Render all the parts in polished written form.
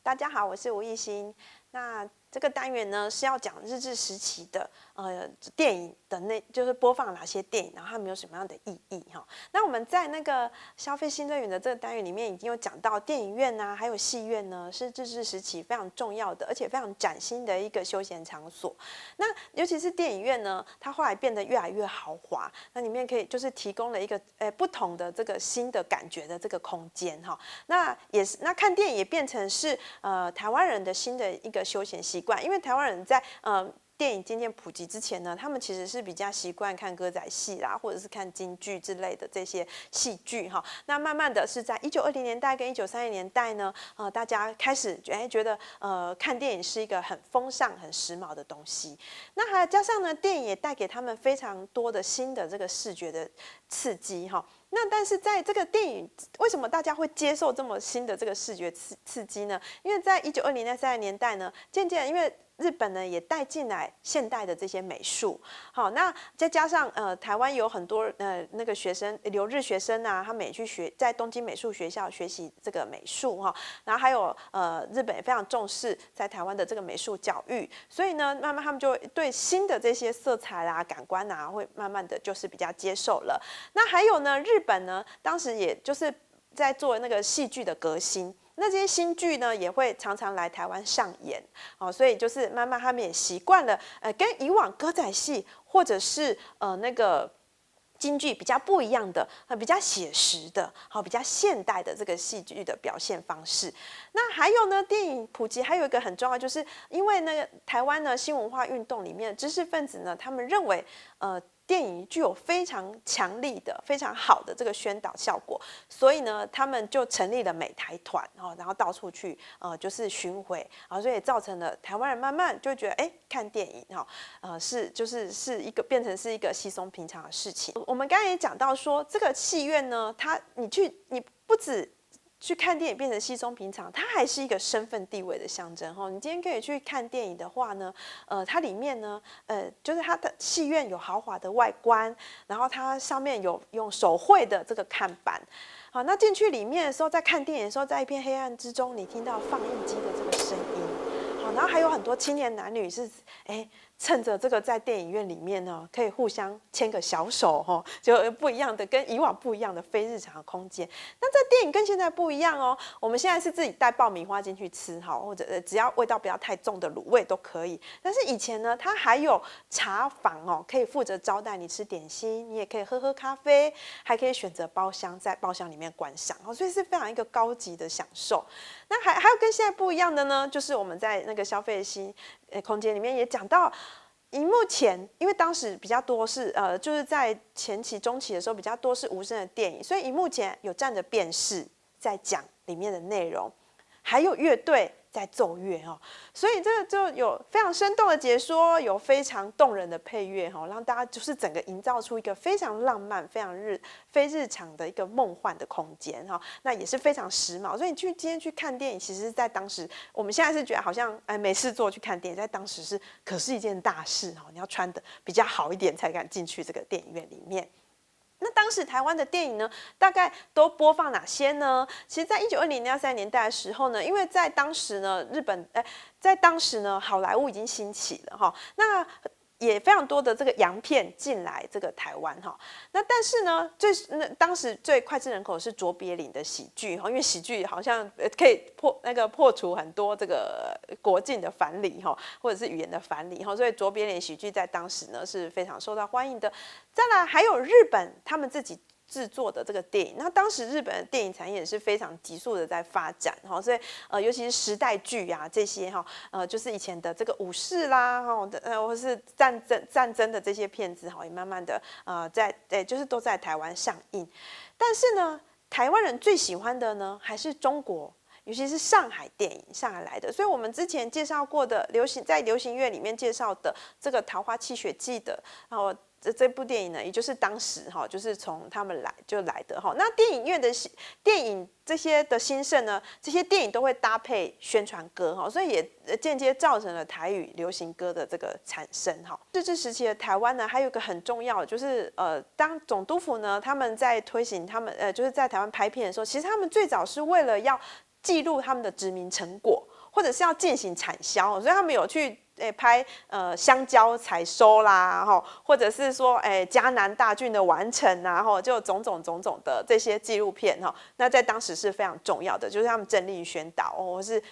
大家好，我是吴艺兴。那这个单元呢是要讲日治时期的电影的就是播放哪些电影，然后它们有什么样的意义哈。那我们在那个消费新乐园的这个单元里面已经有讲到，电影院啊，还有戏院呢，是日治时期非常重要的，而且非常崭新的一个休闲场所。那尤其是电影院呢，它后来变得越来越豪华，那里面可以就是提供了一个不同的这个新的感觉的这个空间哈。那也是看电影也变成是台湾人的新的一个休闲习惯，因为台湾人在电影渐渐普及之前呢，他们其实是比较习惯看歌仔戏啦，或者是看京剧之类的这些戏剧哈。那慢慢的是在1920年代跟1930年代呢，大家开始觉得看电影是一个很风尚、很时髦的东西。那还加上呢，电影也带给他们非常多的新的这个视觉的刺激哈。那但是在这个电影，为什么大家会接受这么新的这个视觉刺激呢？因为在1920年代、30年代呢，渐渐因为日本呢也带进来现代的这些美术，好，那再加上台湾有很多那个学生留日学生啊，他们也去在东京美术学校学习这个美术哈，然后还有日本也非常重视在台湾的这个美术教育，所以呢，慢慢他们就对新的这些色彩啦、感官啊，会慢慢的就是比较接受了。那还有呢，日本呢，当时也就是在做那个戏剧的革新。那这些新剧呢，也会常常来台湾上演，所以就是慢慢他们也习惯了，跟以往歌仔戏或者是那个京剧比较不一样的，比较写实的，比较现代的这个戏剧的表现方式。那还有呢，电影普及还有一个很重要，就是因为那个台湾呢新文化运动里面的知识分子呢，他们认为电影具有非常强力的、非常好的这个宣导效果，所以呢，他们就成立了美台团，然后到处去就是巡回，所以造成了台湾人慢慢就觉得，看电影是变成是一个稀松平常的事情。我们刚才也讲到说，这个戏院呢，你不止去看电影变成稀松平常，它还是一个身份地位的象征哈。你今天可以去看电影的话呢，它里面呢，就是它的戏院有豪华的外观，然后它上面有用手绘的这个看板，好，那进去里面的时候，在看电影的时候，在一片黑暗之中，你听到放映机的这个声音，好，然后还有很多青年男女是趁着这个在电影院里面呢，可以互相牵个小手哈，就不一样的，跟以往不一样的非日常的空间。那这电影跟现在不一样哦，我们现在是自己带爆米花进去吃哈，或者只要味道不要太重的卤味都可以。但是以前呢，它还有茶坊哦，可以负责招待你吃点心，你也可以喝咖啡，还可以选择包厢，在包厢里面观赏哦，所以是非常一个高级的享受。那还有跟现在不一样的呢，就是我们在那个消费新空间里面也讲到，荧幕前，因为当时比较多是就是在前期、中期的时候比较多是无声的电影，所以荧幕前有站着辩士在讲里面的内容，还有乐队在奏乐哦，所以这个就有非常生动的解说，有非常动人的配乐哈，让大家就是整个营造出一个非常浪漫、非常非日常的一个梦幻的空间哈。那也是非常时髦，所以今天去看电影，其实在当时我们现在是觉得好像没事做去看电影，在当时可是一件大事哈，你要穿的比较好一点才敢进去这个电影院里面。那当时台湾的电影呢，大概都播放哪些呢？其实，在1920年代、30年代的时候呢，因为在当时呢，在当时呢，好莱坞已经兴起了哈，那也非常多的这个洋片进来这个台湾哈。那但是呢，当时最脍炙人口是卓别林的喜剧哈，因为喜剧好像可以破除很多这个国境的藩篱哈，或者是语言的藩篱哈，所以卓别林喜剧在当时呢是非常受到欢迎的。再来还有日本他们自己制作的这个电影，那当时日本的电影产业也是非常急速的在发展哈，所以尤其是时代剧啊这些哈，就是以前的这个武士啦哈，或是战争的这些片子哈，也慢慢的就是都在台湾上映。但是呢，台湾人最喜欢的呢还是中国。尤其是上海电影，上海来的，所以我们之前介绍过的在流行乐里面介绍的这个《桃花泣血记》的，然后这部电影呢，也就是当时就是从他们来的哈。那电影院的电影这些的兴盛呢，这些电影都会搭配宣传歌哈，所以也间接造成了台语流行歌的这个产生哈。日治时期的台湾呢，还有一个很重要的就是当总督府呢他们在推行他们就是在台湾拍片的时候，其实他们最早是为了要记录他们的殖民成果，或者是要进行产销，所以他们有去拍香蕉采收啦，或者是说嘉南大郡的完成啊，就种种的这些纪录片那在当时是非常重要的，就是他们政令宣导或是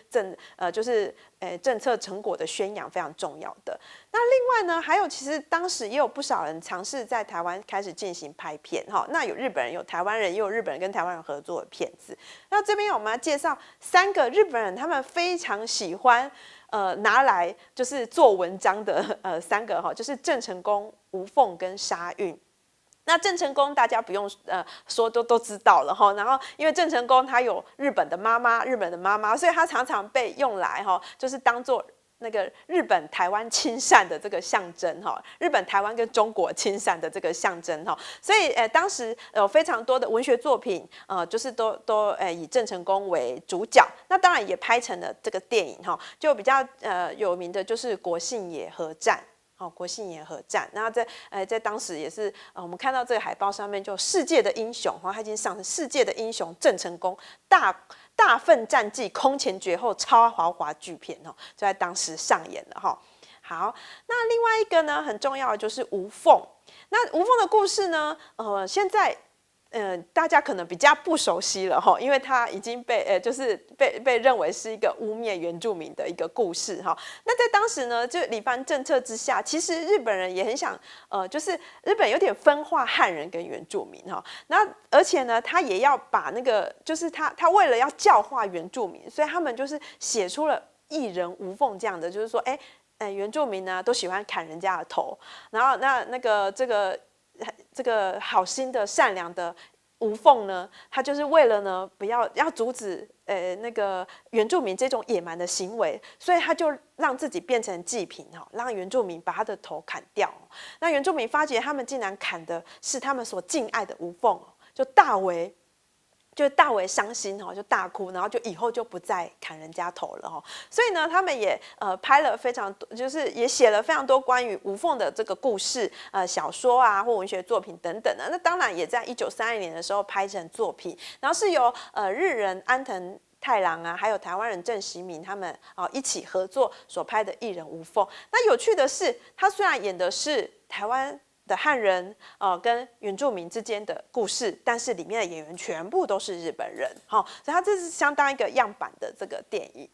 就是政策成果的宣扬非常重要的。那另外呢，还有其实当时也有不少人尝试在台湾开始进行拍片那有日本人，有台湾人，也有日本人跟台湾人合作的片子。那这边我们要介绍3个日本人，他们非常喜欢拿来就是做文章的3个就是郑成功、吴凤跟沙运。那郑成功大家不用说都知道了然后因为郑成功他有日本的妈妈，所以他常常被用来就是当做那个日本台湾亲善的这个象征日本台湾跟中国亲善的这个象征所以当时有非常多的文学作品就是都以郑成功为主角，那当然也拍成了这个电影就比较有名的就是国信野合战。国信野合战，然后在当时也是我们看到这个海报上面就世界的英雄他已经上成世界的英雄郑成功大奋战绩空前绝后超豪华巨片就在当时上演了好，那另外一个呢很重要的就是吴凤。那吴凤的故事呢现在大家可能比较不熟悉了因为它已经就是被认为是一个污蔑原住民的一个故事那在当时呢，就李藩政策之下，其实日本人也很想就是日本有点分化汉人跟原住民那而且呢，他也要把那个就是他为了要教化原住民，所以他们就是写出了艺人吴凤这样的，就是说原住民呢都喜欢砍人家的头，然后这个好心的善良的吴凤呢，他就是为了呢不要阻止那个原住民这种野蛮的行为，所以他就让自己变成祭品让原住民把他的头砍掉。那原住民发觉他们竟然砍的是他们所敬爱的吴凤，就大为伤心就大哭，然后就以后就不再砍人家头了所以呢，他们也拍了非常多，就是也写了非常多关于吴凤的这个故事小说啊或文学作品等等的。那当然也在1932年的时候拍成作品，然后是由日人安藤太郎啊，还有台湾人郑习明他们一起合作所拍的艺人吴凤。那有趣的是，他虽然演的是台湾的汉人跟原住民之间的故事，但是里面的演员全部都是日本人所以它这是相当一个样板的这个电影。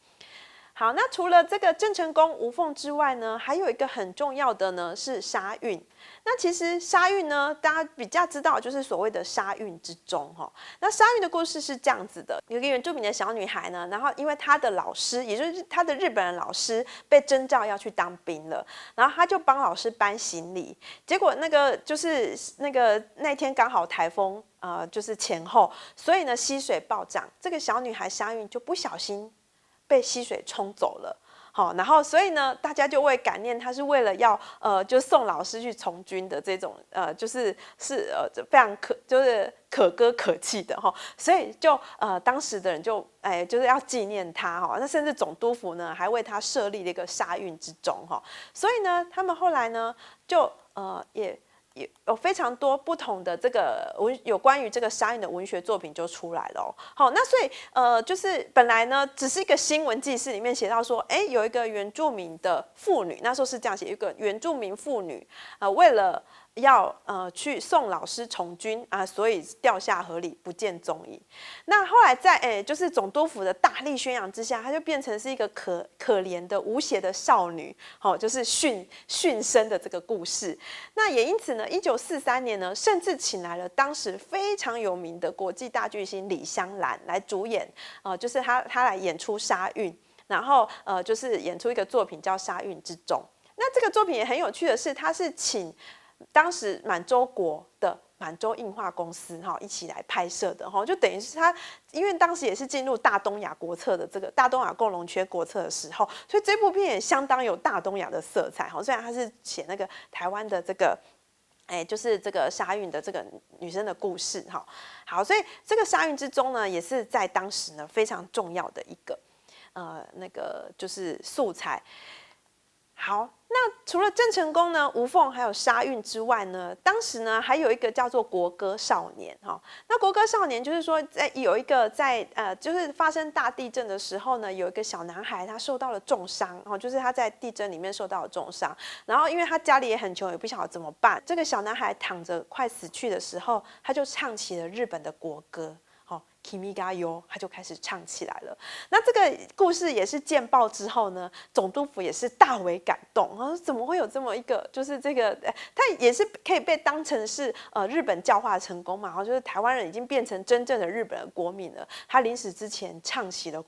好，那除了这个郑成功、吴凤之外呢，还有一个很重要的呢是沙运。那其实沙运呢，大家比较知道就是所谓的沙运之钟那沙运的故事是这样子的：有一个原住民的小女孩呢，然后因为她的老师，也就是她的日本人老师被征召要去当兵了，然后她就帮老师搬行李，结果那天刚好台风就是前后，所以呢溪水暴涨，这个小女孩沙运就不小心被溪水冲走了。然后所以呢，大家就会感念他是为了要就送老师去从军的这种就是非常可歌可泣的所以就当时的人就是要纪念他那甚至总督府呢还为他设立了一个沙运之钟所以呢，他们后来呢就也有非常多不同的这个有关于这个沙运的文学作品就出来了那所以就是本来呢只是一个新闻记事里面写到说有一个原住民的妇女，那时候是这样写，有一个原住民妇女为了要去送老师从军所以掉下河里不见踪影。那后来在就是总督府的大力宣扬之下，她就变成是一个可怜的无邪的少女就是殉身的这个故事。那也因此呢，1943年呢，甚至请来了当时非常有名的国际大巨星李香兰来主演就是她来演出沙运，然后就是演出一个作品叫《沙运之钟》。那这个作品也很有趣的是，他是请当时满洲国的满洲映画公司一起来拍摄的就等于是他，因为当时也是进入大东亚国策的这个大东亚共荣圈国策的时候，所以这部片也相当有大东亚的色彩虽然他是写那个台湾的这个就是这个沙运的这个女生的故事好，所以这个沙运之钟呢，也是在当时呢非常重要的一个那个就是素材。好，那除了郑成功呢、吴凤还有沙运之外呢，当时呢还有一个叫做国歌少年哈。那国歌少年就是说，有一个就是发生大地震的时候呢，有一个小男孩他受到了重伤哦，就是他在地震里面受到了重伤，然后因为他家里也很穷，也不晓得怎么办。这个小男孩躺着快死去的时候，他就唱起了日本的国歌。Kimi ga yo， 他就开始唱起来了。那这个故事也是见报之后呢，总督府也是大为感动。他说怎么会有这么一个，就是这个，他也是可以被当成是日本教化成功嘛，然后就是台湾人已经变成真正的日本的国民了。他临死之前唱起了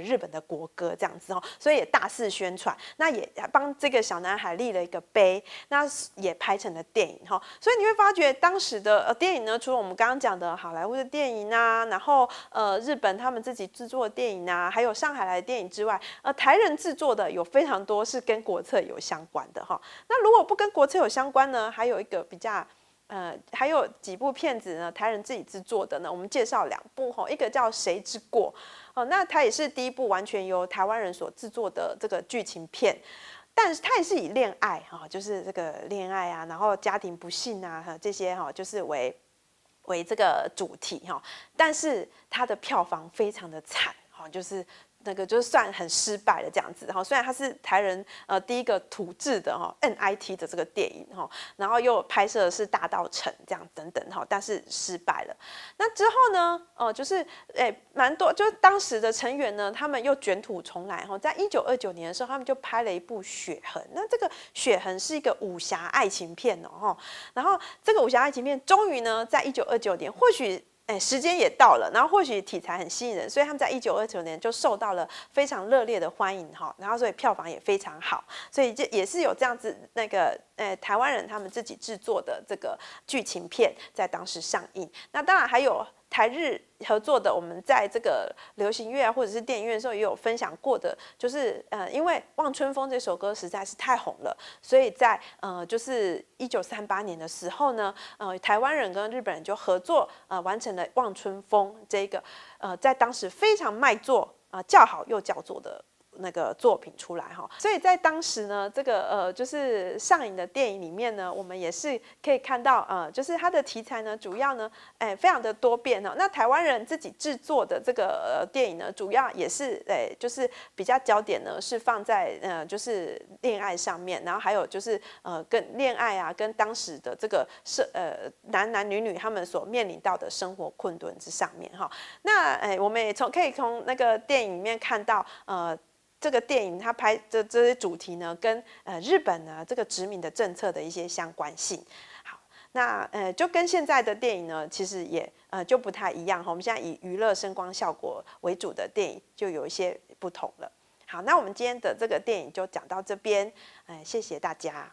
日本的国歌这样子哦，所以也大肆宣传。那也帮这个小男孩立了一个碑，那也拍成了电影哈。所以你会发觉当时的电影呢，除了我们刚刚讲的好莱坞的电影啊，然后日本他们自己制作的电影啊，还有上海来的电影之外，台人制作的有非常多是跟国策有相关的哈。那如果不跟国策有相关呢，还有一个比较还有几部片子呢，台人自己制作的呢，我们介绍2部哈，一个叫《谁之过》那它也是第一部完全由台湾人所制作的这个剧情片。但是它也是以恋爱就是这个恋爱啊，然后家庭不幸啊这些就是为这个主题但是它的票房非常的惨就是那个就算很失败了这样子虽然它是台人第一个土制的NIT 的这个电影然后又拍摄的是大稻埕这样等等但是失败了。那之后呢就是蛮多就是当时的成员呢，他们又卷土重来在1929年的时候，他们就拍了一部《血痕》。那这个《血痕》是一个武侠爱情片然后这个武侠爱情片终于呢，在1929年，或许时间也到了，然后或许题材很吸引人，所以他们在1929年就受到了非常热烈的欢迎然后所以票房也非常好，所以这也是有这样子那个台湾人他们自己制作的这个剧情片在当时上映。那当然还有台日合作的，我们在这个流行乐或者是电影院的时候也有分享过的，就是因为《望春风》这首歌实在是太红了，所以在就是1938年的时候呢，台湾人跟日本人就合作完成了《望春风》这个在当时非常卖座叫好又叫座的那个作品出来所以在当时呢，这个就是上映的电影里面呢，我们也是可以看到就是它的题材呢，主要呢非常的多变那台湾人自己制作的这个电影呢，主要也是就是比较焦点呢是放在就是恋爱上面，然后还有就是跟恋爱啊，跟当时的这个男女他们所面临到的生活困顿之上面那我们也可以从那个电影里面看到这个电影它拍的这些主题呢，跟日本呢这个殖民的政策的一些相关性。好，那就跟现在的电影呢，其实也就不太一样我们现在以娱乐声光效果为主的电影就有一些不同了。好，那我们今天的这个电影就讲到这边，谢谢大家。